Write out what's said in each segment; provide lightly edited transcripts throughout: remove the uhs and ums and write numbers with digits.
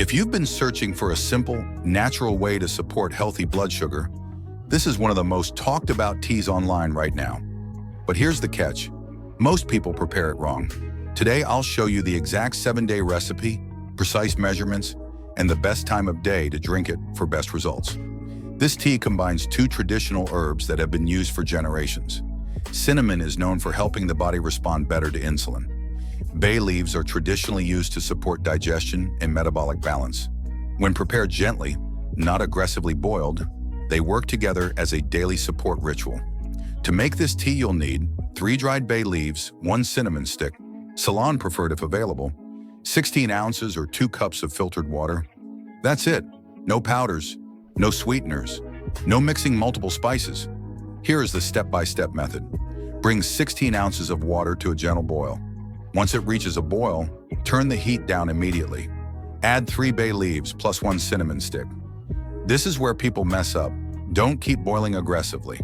If you've been searching for a simple, natural way to support healthy blood sugar, this is one of the most talked about teas online right now. But here's the catch. Most people prepare it wrong. Today, I'll show you the exact 7-day recipe, precise measurements, and the best time of day to drink it for best results. This tea combines 2 traditional herbs that have been used for generations. Cinnamon is known for helping the body respond better to insulin. Bay leaves are traditionally used to support digestion and metabolic balance. When prepared gently, not aggressively boiled, they work together as a daily support ritual. To make this tea, you'll need 3 dried bay leaves, 1 cinnamon stick, Ceylon preferred if available, 16 ounces or 2 cups of filtered water. That's it. No powders, no sweeteners, no mixing multiple spices. Here is the step-by-step method. Bring 16 ounces of water to a gentle boil. Once it reaches a boil, turn the heat down immediately. Add 3 bay leaves plus 1 cinnamon stick. This is where people mess up. Don't keep boiling aggressively.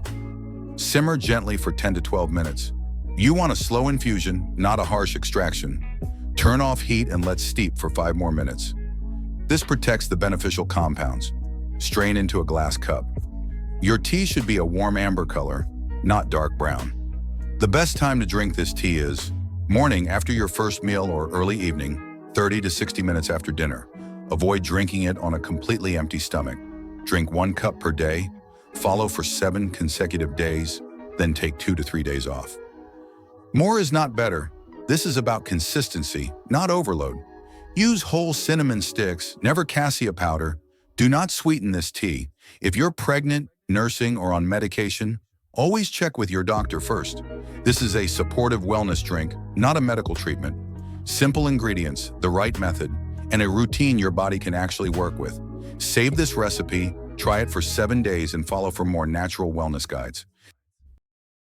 Simmer gently for 10 to 12 minutes. You want a slow infusion, not a harsh extraction. Turn off heat and let steep for 5 more minutes. This protects the beneficial compounds. Strain into a glass cup. Your tea should be a warm amber color, not dark brown. The best time to drink this tea is morning after your first meal or early evening, 30 to 60 minutes after dinner. Avoid drinking it on a completely empty stomach. Drink 1 cup per day, follow for 7 consecutive days, then take 2 to 3 days off. More is not better. This is about consistency, not overload. Use whole cinnamon sticks, never cassia powder. Do not sweeten this tea. If you're pregnant, nursing, or on medication, always check with your doctor first. This is a supportive wellness drink, not a medical treatment. Simple ingredients, the right method, and a routine your body can actually work with. Save this recipe, try it for 7 days, and follow for more natural wellness guides.